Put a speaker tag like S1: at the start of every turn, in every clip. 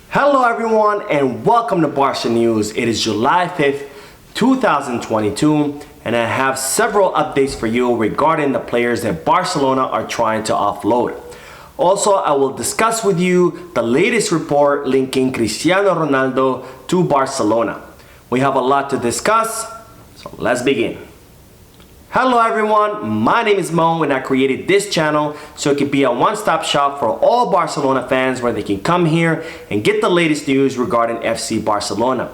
S1: Hello everyone and welcome to Barca News. It is July 5th, 2022 and I have several updates for you regarding the players that Barcelona are trying to offload. Also, I will discuss with you the latest report linking Cristiano Ronaldo to Barcelona. We have a lot to discuss, so let's begin. Hello everyone, my name is Mo and I created this channel so it can be a one-stop shop for all Barcelona fans where they can come here and get the latest news regarding FC Barcelona.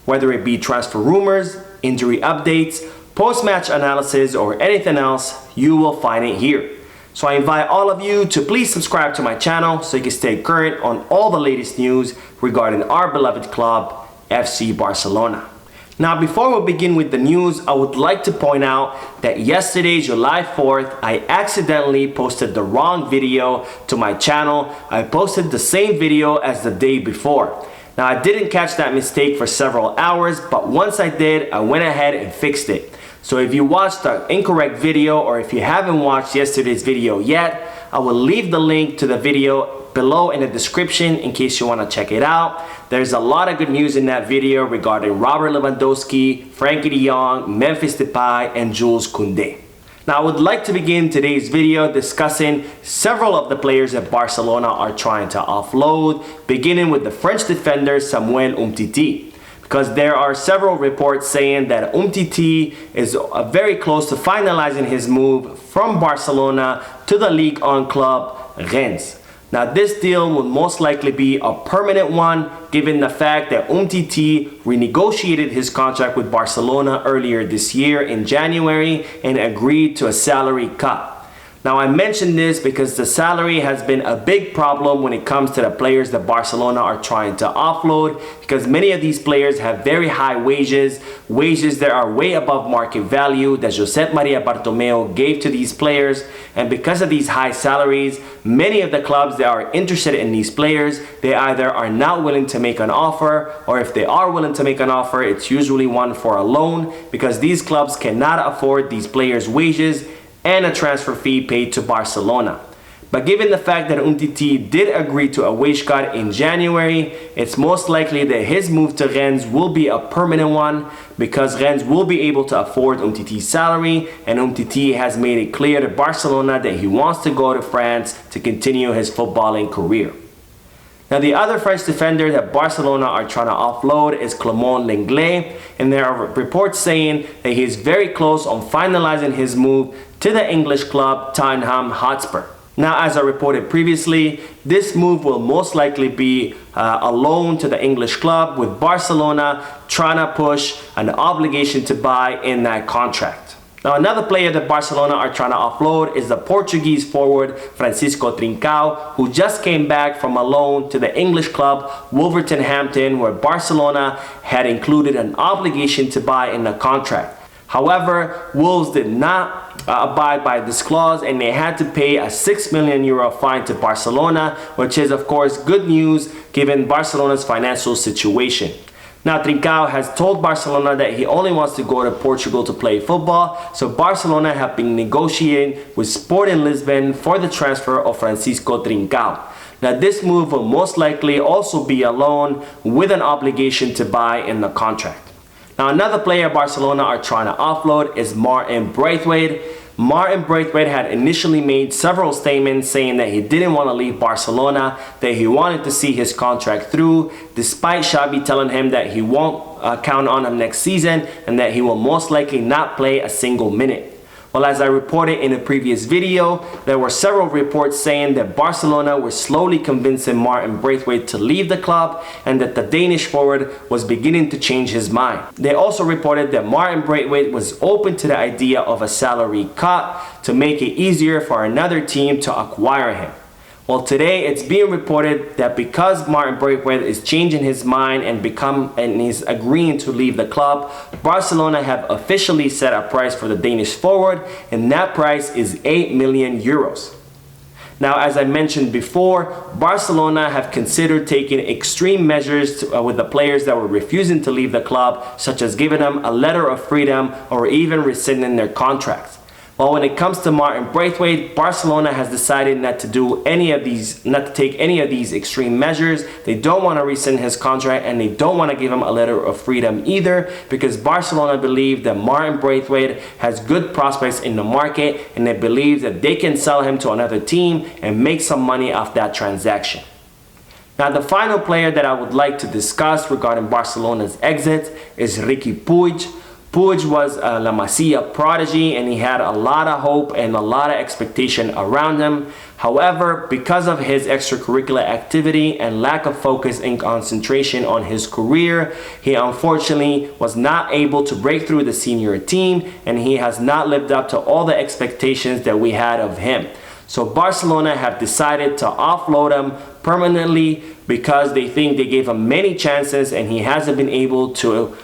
S1: Whether it be transfer rumors, injury updates, post-match analysis or anything else, you will find it here. So I invite all of you to please subscribe to my channel so you can stay current on all the latest news regarding our beloved club, FC Barcelona. Now, before we begin with the news, I would like to point out that yesterday, July 4th, I accidentally posted the wrong video to my channel. I posted the same video as the day before. Now, I didn't catch that mistake for several hours, but once I did, I went ahead and fixed it. So if you watched the incorrect video or if you haven't watched yesterday's video yet, I will leave the link to the video below in the description in case you want to check it out. There's a lot of good news in that video regarding Robert Lewandowski, Frankie de Jong, Memphis Depay, and Jules Koundé. Now I would like to begin today's video discussing several of the players that Barcelona are trying to offload, beginning with the French defender Samuel Umtiti. Because there are several reports saying that Umtiti is very close to finalizing his move from Barcelona to the Ligue 1 club Rennes. Now this deal will most likely be a permanent one given the fact that Umtiti renegotiated his contract with Barcelona earlier this year in January and agreed to a salary cut. Now I mention this because the salary has been a big problem when it comes to the players that Barcelona are trying to offload, because many of these players have very high wages that are way above market value that Josep Maria Bartomeu gave to these players, and because of these high salaries, many of the clubs that are interested in these players, they either are not willing to make an offer, or if they are willing to make an offer, it's usually one for a loan because these clubs cannot afford these players' wages and a transfer fee paid to Barcelona. But given the fact that Umtiti did agree to a wage cut in January, it's most likely that his move to Rennes will be a permanent one because Rennes will be able to afford Umtiti's salary, and Umtiti has made it clear to Barcelona that he wants to go to France to continue his footballing career. Now the other French defender that Barcelona are trying to offload is Clement Lenglet, and there are reports saying that he is very close on finalizing his move to the English club Tottenham Hotspur. Now, as I reported previously, this move will most likely be a loan to the English club, with Barcelona trying to push an obligation to buy in that contract. Now, another player that Barcelona are trying to offload is the Portuguese forward Francisco Trincao, who just came back from a loan to the English club Wolverhampton, where Barcelona had included an obligation to buy in the contract. However, Wolves did not abide by this clause and they had to pay a €6 million fine to Barcelona, which is of course good news given Barcelona's financial situation. Now Trincao has told Barcelona that he only wants to go to Portugal to play football, so Barcelona have been negotiating with Sporting Lisbon for the transfer of Francisco Trincao. Now this move will most likely also be a loan with an obligation to buy in the contract. Now another player Barcelona are trying to offload is Martin Braithwaite. Martin Braithwaite had initially made several statements saying that he didn't want to leave Barcelona, that he wanted to see his contract through, despite Xavi telling him that he won't count on him next season and that he will most likely not play a single minute. Well, as I reported in a previous video, there were several reports saying that Barcelona were slowly convincing Martin Braithwaite to leave the club and that the Danish forward was beginning to change his mind. They also reported that Martin Braithwaite was open to the idea of a salary cut to make it easier for another team to acquire him. Well, today it's being reported that because Martin Braithwaite is changing his mind and is agreeing to leave the club, Barcelona have officially set a price for the Danish forward, and that price is €8 million. Now, as I mentioned before, Barcelona have considered taking extreme measures with the players that were refusing to leave the club, such as giving them a letter of freedom or even rescinding their contracts. Well, when it comes to Martin Braithwaite, Barcelona has decided not to take any of these extreme measures. They don't want to rescind his contract, and they don't want to give him a letter of freedom either, because Barcelona believe that Martin Braithwaite has good prospects in the market, and they believe that they can sell him to another team and make some money off that transaction. Now, the final player that I would like to discuss regarding Barcelona's exit is Riqui Puig. Puig was a La Masia prodigy, and he had a lot of hope and a lot of expectation around him. However, because of his extracurricular activity and lack of focus and concentration on his career, he unfortunately was not able to break through the senior team, and he has not lived up to all the expectations that we had of him. So Barcelona have decided to offload him permanently because they think they gave him many chances, and he hasn't been able to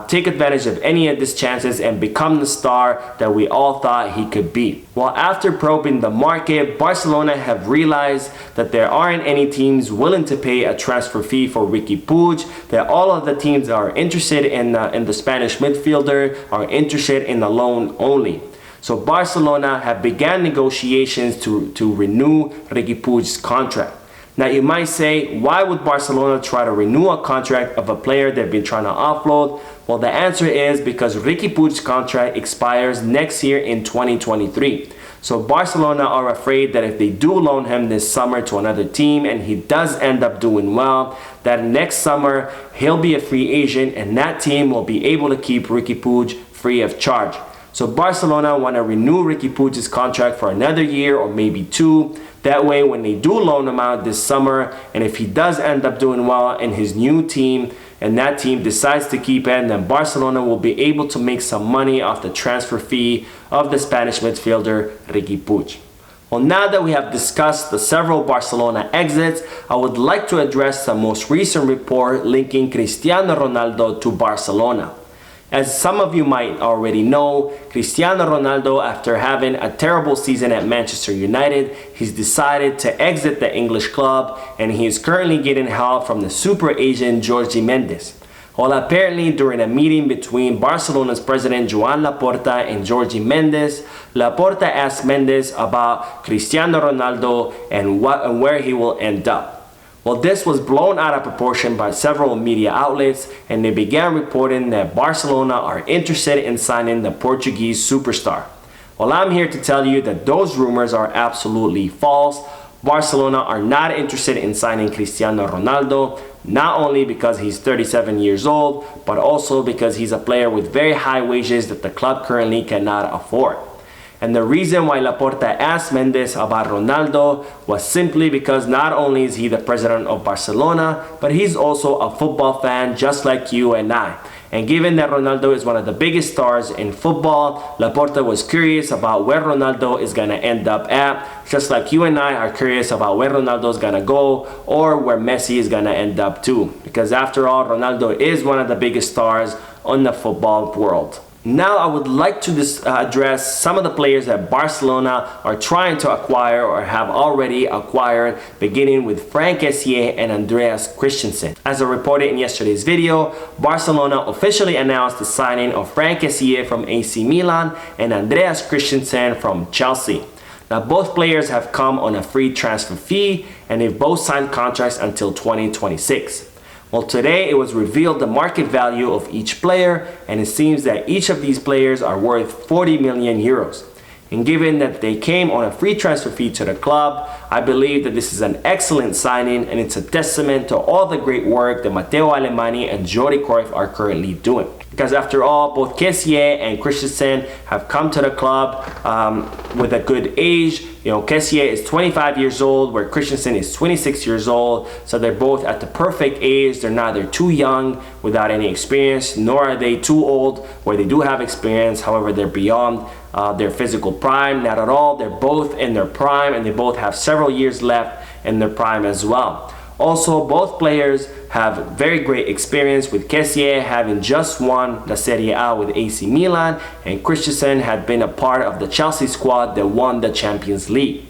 S1: take advantage of any of these chances and become the star that we all thought he could be. Well, after probing the market, Barcelona have realized that there aren't any teams willing to pay a transfer fee for Riqui Puig, that all of the teams that are interested in the Spanish midfielder are interested in the loan only. So Barcelona have begun negotiations to renew Riqui Puig's contract. Now you might say, why would Barcelona try to renew a contract of a player they've been trying to offload? Well, the answer is because Riqui Puig's contract expires next year in 2023. So Barcelona are afraid that if they do loan him this summer to another team and he does end up doing well, that next summer he'll be a free agent and that team will be able to keep Riqui Puig free of charge. So Barcelona want to renew Riqui Puig's contract for another year or maybe two. That way, when they do loan him out this summer, and if he does end up doing well in his new team, and that team decides to keep him, then Barcelona will be able to make some money off the transfer fee of the Spanish midfielder Riqui Puig. Well, now that we have discussed the several Barcelona exits, I would like to address the most recent report linking Cristiano Ronaldo to Barcelona. As some of you might already know, Cristiano Ronaldo, after having a terrible season at Manchester United, he's decided to exit the English club, and he is currently getting help from the super agent Jorge Mendes. Well, apparently during a meeting between Barcelona's president Joan Laporta and Jorge Mendes, Laporta asked Mendes about Cristiano Ronaldo and where he will end up. Well, this was blown out of proportion by several media outlets, and they began reporting that Barcelona are interested in signing the Portuguese superstar. Well, I'm here to tell you that those rumors are absolutely false. Barcelona are not interested in signing Cristiano Ronaldo, not only because he's 37 years old, but also because he's a player with very high wages that the club currently cannot afford. And the reason why Laporta asked Mendes about Ronaldo was simply because not only is he the president of Barcelona, but he's also a football fan just like you and I. And given that Ronaldo is one of the biggest stars in football, Laporta was curious about where Ronaldo is going to end up at, just like you and I are curious about where Ronaldo is going to go or where Messi is going to end up too. Because after all, Ronaldo is one of the biggest stars on the football world. Now I would like to address some of the players that Barcelona are trying to acquire or have already acquired, beginning with Franksier and Andreas Christensen. As I reported in yesterday's video, Barcelona officially announced the signing of Franksier from AC Milan and Andreas Christensen from Chelsea. Now both players have come on a free transfer fee, and they've both signed contracts until 2026. Well, today it was revealed the market value of each player, and it seems that each of these players are worth 40 million euros. And given that they came on a free transfer fee to the club, I believe that this is an excellent signing, and it's a testament to all the great work that Matteo Alemany and Jordi Cruyff are currently doing. Because after all, both Kessié and Christensen have come to the club with a good age. You know, Kessié is 25 years old, where Christensen is 26 years old. So they're both at the perfect age. They're neither too young without any experience, nor are they too old where they do have experience. However, they're beyond their physical prime. Not at all. They're both in their prime, and they both have several years left in their prime as well. Also, both players have very great experience, with Kessié having just won the Serie A with AC Milan, and Christensen had been a part of the Chelsea squad that won the Champions League.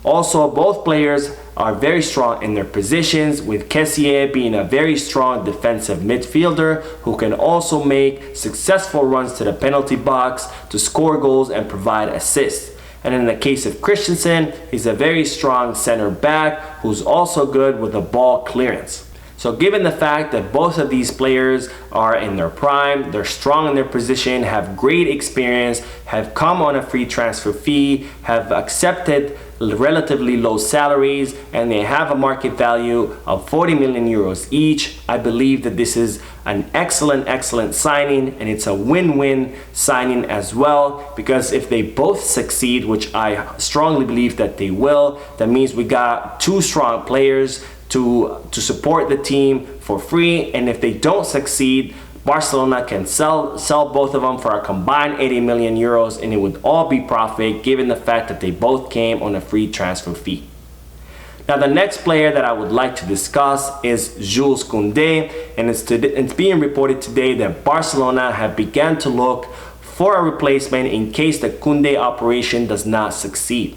S1: Also, both players are very strong in their positions, with Kessié being a very strong defensive midfielder who can also make successful runs to the penalty box to score goals and provide assists. And in the case of Christensen, he's a very strong center back who's also good with the ball clearance. So given the fact that both of these players are in their prime, they're strong in their position, have great experience, have come on a free transfer fee, have accepted relatively low salaries, and they have a market value of 40 million euros each, I believe that this is an excellent signing, and it's a win-win signing as well, because if they both succeed, which I strongly believe that they will, that means we got two strong players to support the team for free. And if they don't succeed, Barcelona can sell both of them for a combined 80 million euros, and it would all be profit given the fact that they both came on a free transfer fee. Now the next player that I would like to discuss is Jules Koundé, and it's being reported today that Barcelona have begun to look for a replacement in case the Koundé operation does not succeed.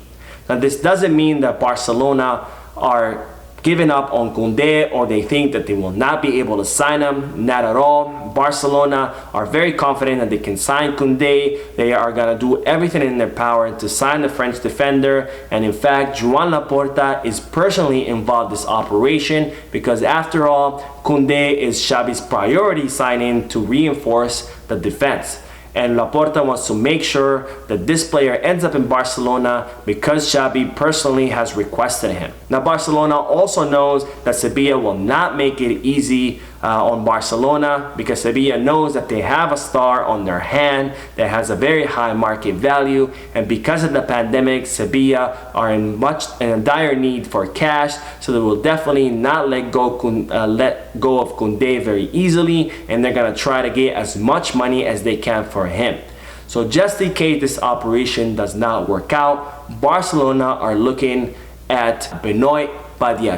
S1: Now this doesn't mean that Barcelona are giving up on Koundé or they think that they will not be able to sign him. Not at all. Barcelona are very confident that they can sign Koundé. They are going to do everything in their power to sign the French defender, and in fact Joan Laporta is personally involved in this operation because after all, Koundé is Xavi's priority signing to reinforce the defense. And Laporta wants to make sure that this player ends up in Barcelona because Xavi personally has requested him. Now Barcelona also knows that Sevilla will not make it easy on Barcelona, because Sevilla knows that they have a star on their hand that has a very high market value, and because of the pandemic, Sevilla are in a dire need for cash, so they will definitely not let go of Koundé very easily, and they're gonna try to get as much money as they can for him. So just in case this operation does not work out, Barcelona are looking at Benoit Badia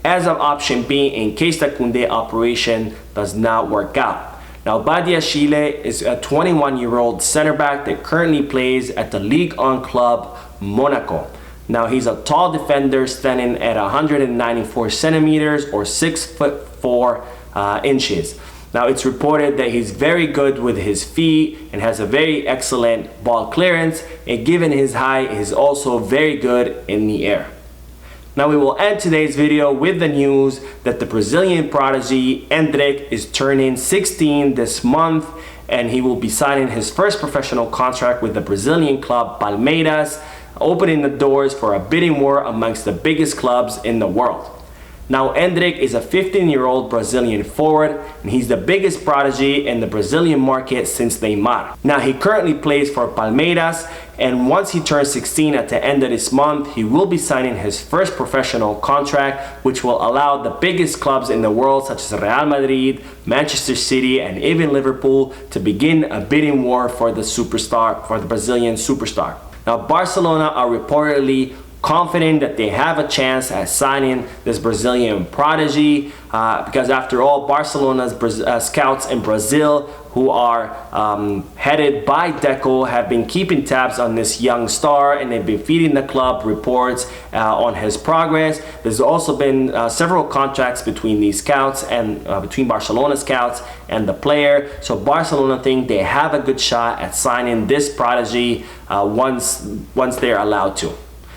S1: as an option B in case the Koundé operation does not work out. Now Badia is a 21-year-old center back that currently plays at the Ligue 1 club Monaco. Now he's a tall defender standing at 194 centimeters or 6'4" inches. Now it's reported that he's very good with his feet and has a very excellent ball clearance, and given his height, he's also very good in the air. Now we will end today's video with the news that the Brazilian prodigy Endrick is turning 16 this month, and he will be signing his first professional contract with the Brazilian club Palmeiras, opening the doors for a bidding war amongst the biggest clubs in the world. Now Endrick is a 15-year-old Brazilian forward, and he's the biggest prodigy in the Brazilian market since Neymar. Now he currently plays for Palmeiras, and once he turns 16 at the end of this month, he will be signing his first professional contract, which will allow the biggest clubs in the world such as Real Madrid, Manchester City, and even Liverpool to begin a bidding war for the Brazilian superstar. Now Barcelona are reportedly confident that they have a chance at signing this Brazilian prodigy because after all, Barcelona's scouts in Brazil, who are headed by Deco, have been keeping tabs on this young star, and they've been feeding the club reports on his progress. There's also been several contracts between these scouts and between Barcelona scouts and the player, so Barcelona think they have a good shot at signing this prodigy once they're allowed to.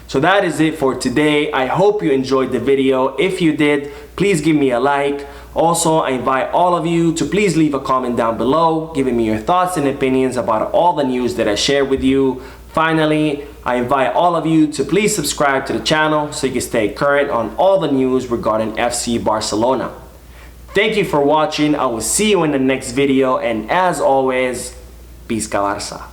S1: So that is it for today. I hope you enjoyed the video. If you did, please give me a like. Also, I invite all of you to please leave a comment down below, giving me your thoughts and opinions about all the news that I share with you. Finally, I invite all of you to please subscribe to the channel so you can stay current on all the news regarding FC Barcelona. Thank you for watching. I will see you in the next video, and as always, Peace Barça.